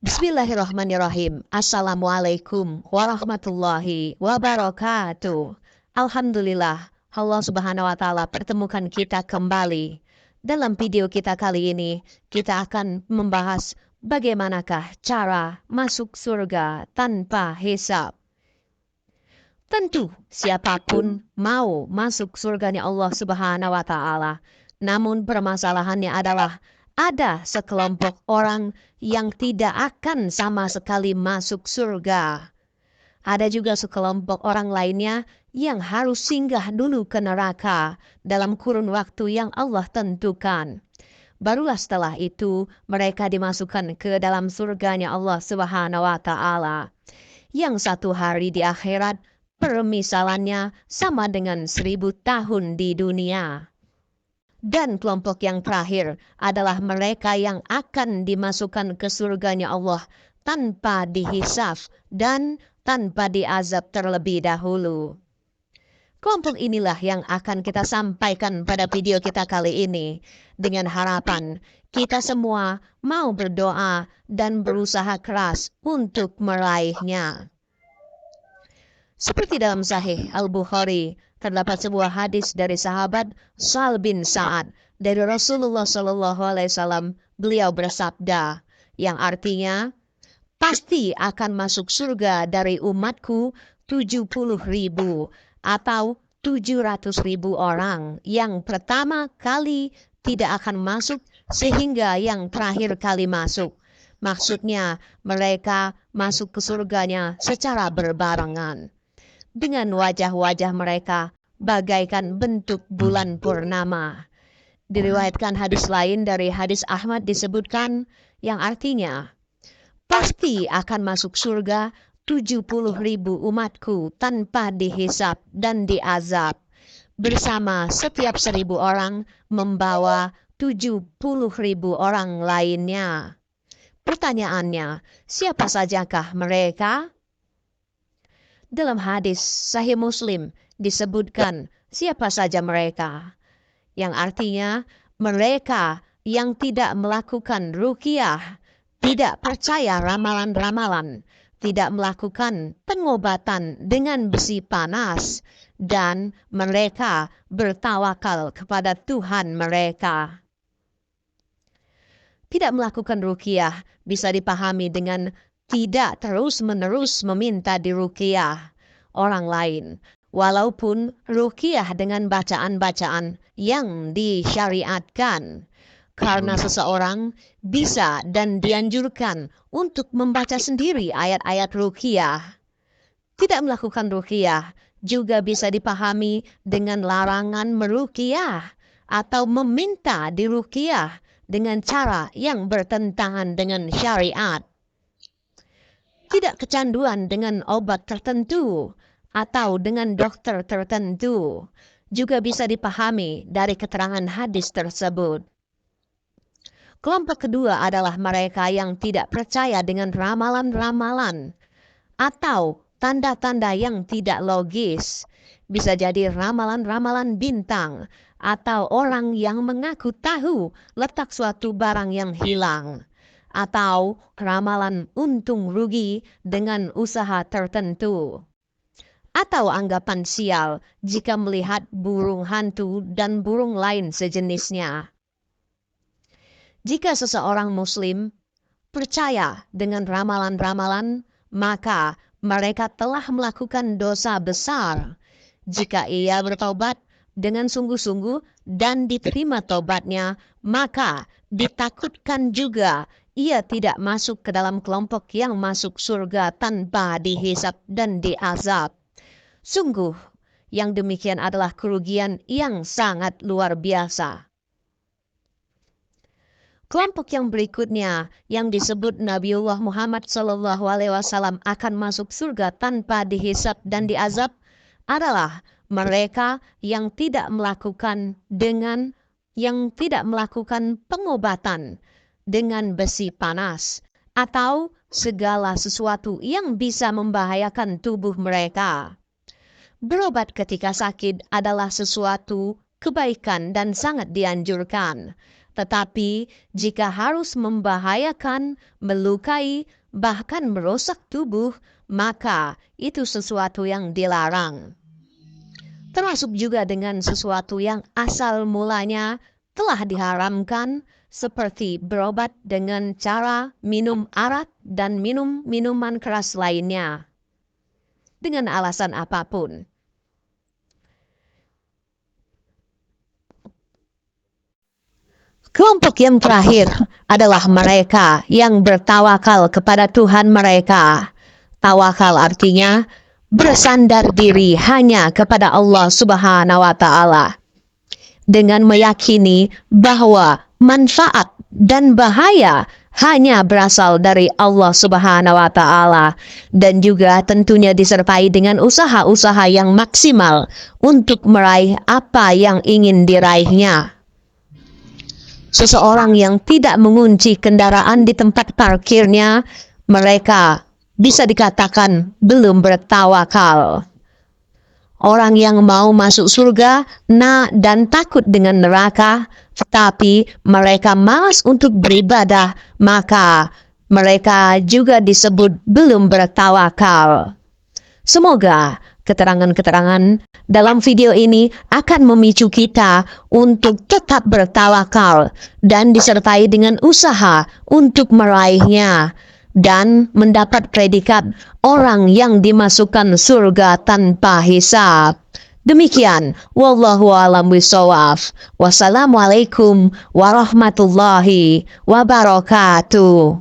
Bismillahirrahmanirrahim. Assalamualaikum warahmatullahi wabarakatuh. Alhamdulillah, Allah Subhanahu wa Ta'ala pertemukan kita kembali. Dalam video kita kali ini, kita akan membahas bagaimanakah cara masuk surga tanpa hisab. Tentu, siapapun mau masuk surganya Allah Subhanahu wa Ta'ala. Namun permasalahannya adalah ada sekelompok orang yang tidak akan sama sekali masuk surga. Ada juga sekelompok orang lainnya yang harus singgah dulu ke neraka dalam kurun waktu yang Allah tentukan. Barulah setelah itu mereka dimasukkan ke dalam surganya Allah Subhanahu wa Ta'ala. Yang satu hari di akhirat permisalannya sama dengan 1000 tahun di dunia. Dan kelompok yang terakhir adalah mereka yang akan dimasukkan ke surganya Allah tanpa dihisab dan tanpa diazab terlebih dahulu. Kelompok inilah yang akan kita sampaikan pada video kita kali ini, dengan harapan kita semua mau berdoa dan berusaha keras untuk meraihnya. Seperti dalam Sahih Al-Bukhari, terdapat sebuah hadis dari sahabat Sa'ad bin Sa'ad dari Rasulullah SAW. Beliau bersabda, yang artinya, pasti akan masuk surga dari umatku 70.000 atau 700.000 orang. Yang pertama kali tidak akan masuk sehingga yang terakhir kali masuk. Maksudnya mereka masuk ke surganya secara berbarengan. Dengan wajah-wajah mereka bagaikan bentuk bulan purnama. Diriwayatkan hadis lain dari hadis Ahmad disebutkan yang artinya, pasti akan masuk surga 70.000 umatku tanpa dihisab dan diazab. Bersama setiap 1.000 orang membawa 70.000 orang lainnya. Pertanyaannya, siapa sajakah mereka? Dalam hadis Sahih Muslim disebutkan siapa saja mereka, yang artinya mereka yang tidak melakukan ruqyah, tidak percaya ramalan-ramalan, tidak melakukan pengobatan dengan besi panas, dan mereka bertawakal kepada Tuhan mereka. Tidak melakukan ruqyah bisa dipahami dengan tidak terus-menerus meminta diruqyah orang lain, walaupun ruqyah dengan bacaan-bacaan yang disyariatkan. Karena seseorang bisa dan dianjurkan untuk membaca sendiri ayat-ayat ruqyah. Tidak melakukan ruqyah juga bisa dipahami dengan larangan meruqyah atau meminta diruqyah dengan cara yang bertentangan dengan syariat. Tidak kecanduan dengan obat tertentu atau dengan dokter tertentu juga bisa dipahami dari keterangan hadis tersebut. Kelompok kedua adalah mereka yang tidak percaya dengan ramalan-ramalan atau tanda-tanda yang tidak logis. Bisa jadi ramalan-ramalan bintang atau orang yang mengaku tahu letak suatu barang yang hilang, atau ramalan untung rugi dengan usaha tertentu, atau anggapan sial jika melihat burung hantu dan burung lain sejenisnya. Jika seseorang muslim percaya dengan ramalan-ramalan, maka mereka telah melakukan dosa besar. Jika ia bertaubat dengan sungguh-sungguh dan diterima taubatnya, maka ditakutkan juga ia tidak masuk ke dalam kelompok yang masuk surga tanpa dihisab dan diazab. Sungguh, yang demikian adalah kerugian yang sangat luar biasa. Kelompok yang berikutnya yang disebut Nabiullah Muhammad SAW akan masuk surga tanpa dihisab dan diazab adalah mereka yang tidak melakukan pengobatan dengan besi panas atau segala sesuatu yang bisa membahayakan tubuh mereka. Berobat ketika sakit adalah sesuatu kebaikan dan sangat dianjurkan. Tetapi jika harus membahayakan, melukai, bahkan merusak tubuh, maka itu sesuatu yang dilarang. Termasuk juga dengan sesuatu yang asal mulanya telah diharamkan, seperti berobat dengan cara minum arak dan minum minuman keras lainnya, dengan alasan apapun. Kelompok yang terakhir adalah mereka yang bertawakal kepada Tuhan mereka. Tawakal artinya bersandar diri hanya kepada Allah Subhanahu wa Ta'ala, dengan meyakini bahwa manfaat dan bahaya hanya berasal dari Allah Subhanahu wa Ta'ala, dan juga tentunya disertai dengan usaha-usaha yang maksimal untuk meraih apa yang ingin diraihnya. Seseorang yang tidak mengunci kendaraan di tempat parkirnya, mereka bisa dikatakan belum bertawakal. Orang yang mau masuk surga, dan takut dengan neraka, tetapi mereka malas untuk beribadah, maka mereka juga disebut belum bertawakal. Semoga keterangan-keterangan dalam video ini akan memicu kita untuk tetap bertawakal dan disertai dengan usaha untuk meraihnya dan mendapat predikat orang yang dimasukkan surga tanpa hisab. Demikian, wallahu a'lam bishawab. Wassalamualaikum warahmatullahi wabarakatuh.